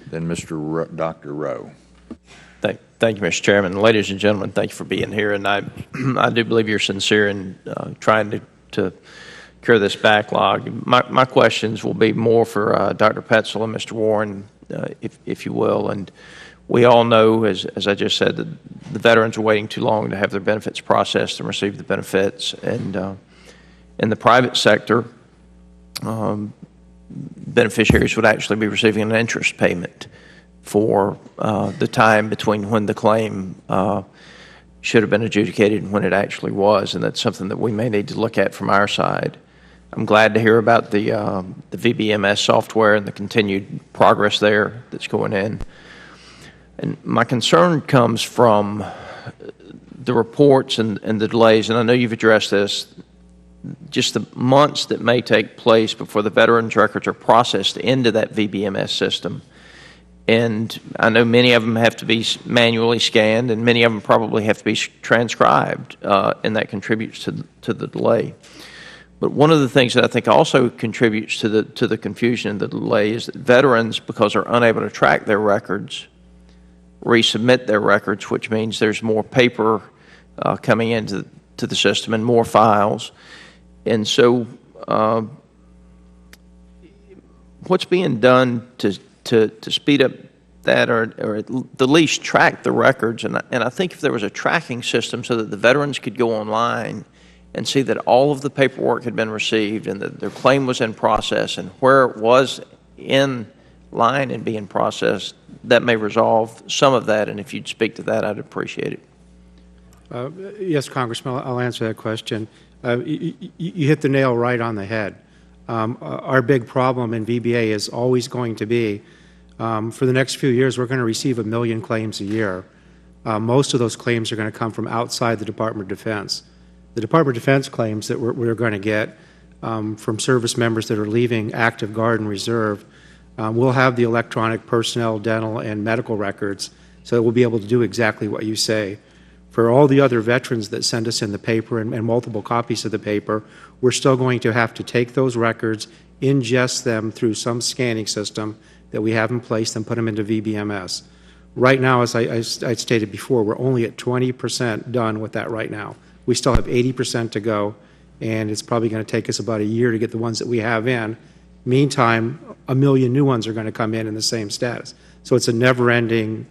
then Dr. Rowe. Thank you, Mr. Chairman. Ladies and gentlemen, thank you for being here. And I do believe you're sincere in trying to cure this backlog. My questions will be more for Dr. Petzel and Mr. Warren, if you will. And we all know, as I just said, that the veterans are waiting too long to have their benefits processed and receive the benefits. And in the private sector, beneficiaries would actually be receiving an interest payment for the time between when the claim should have been adjudicated and when it actually was, and that's something that we may need to look at from our side. I'm glad to hear about the VBMS software and the continued progress there that's going in. And my concern comes from the reports and the delays, and I know you've addressed this, just the months that may take place before the veterans' records are processed into that VBMS system. And I know many of them have to be manually scanned, and many of them probably have to be transcribed, and that contributes to the delay. But one of the things that I think also contributes to the confusion and the delay is that veterans, because they're unable to track their records, resubmit their records, which means there's more paper coming into the system and more files. And so what's being done to speed up that, or at the least track the records? And I think if there was a tracking system so that the veterans could go online and see that all of the paperwork had been received and that their claim was in process and where it was in line and being processed, that may resolve some of that. And if you'd speak to that, I'd appreciate it. Yes, Congressman, I'll answer that question. You hit the nail right on the head. Our big problem in VBA is always going to be, for the next few years, we're going to receive 1 million claims a year. Most of those claims are going to come from outside the Department of Defense. The Department of Defense claims that we're going to get from service members that are leaving active Guard and Reserve, we'll have the electronic personnel, dental, and medical records, so we'll be able to do exactly what you say. For all the other veterans that send us in the paper and multiple copies of the paper, we're still going to have to take those records, ingest them through some scanning system that we have in place, and put them into VBMS. Right now, as I stated before, we're only at 20% done with that right now. We still have 80% to go, and it's probably going to take us about a year to get the ones that we have in. Meantime, 1 million new ones are going to come in the same status. So it's a never-ending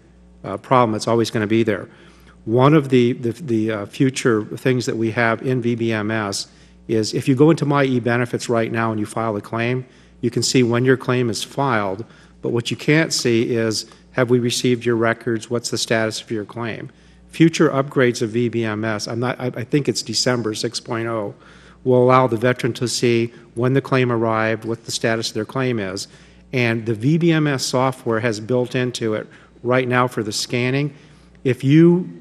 problem. It's always going to be there. One of the future things that we have in VBMS is if you go into My eBenefits right now and you file a claim, you can see when your claim is filed, but what you can't see is, have we received your records, what's the status of your claim? Future upgrades of VBMS, I think it's December 6.0, will allow the veteran to see when the claim arrived, what the status of their claim is. And the VBMS software has built into it right now for the scanning. If you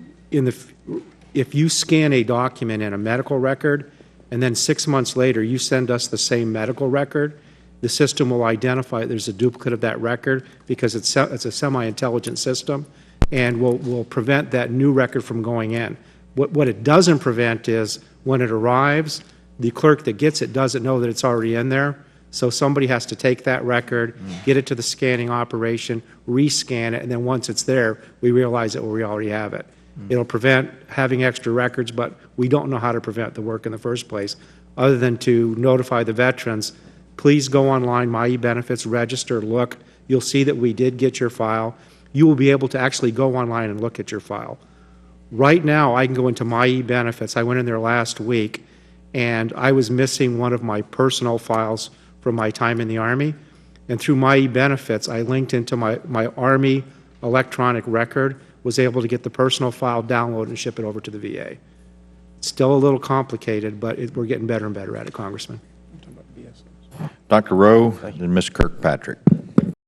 scan a document in a medical record, and then 6 months later you send us the same medical record, the system will identify there's a duplicate of that record because it's a semi-intelligent system, and will prevent that new record from going in. What it doesn't prevent is when it arrives, the clerk that gets it doesn't know that it's already in there, so somebody has to take that record, get it to the scanning operation, rescan it, and then once it's there, we realize that we already have it. It'll prevent having extra records, but we don't know how to prevent the work in the first place, other than to notify the veterans, please go online, My eBenefits, register, look. You'll see that we did get your file. You will be able to actually go online and look at your file. Right now, I can go into My eBenefits. I went in there last week, and I was missing one of my personal files from my time in the Army. And through My eBenefits, I linked into my Army electronic record, was able to get the personal file, download, and ship it over to the VA. It's still a little complicated, but we're getting better and better at it, Congressman. Dr. Rowe and Ms. Kirkpatrick.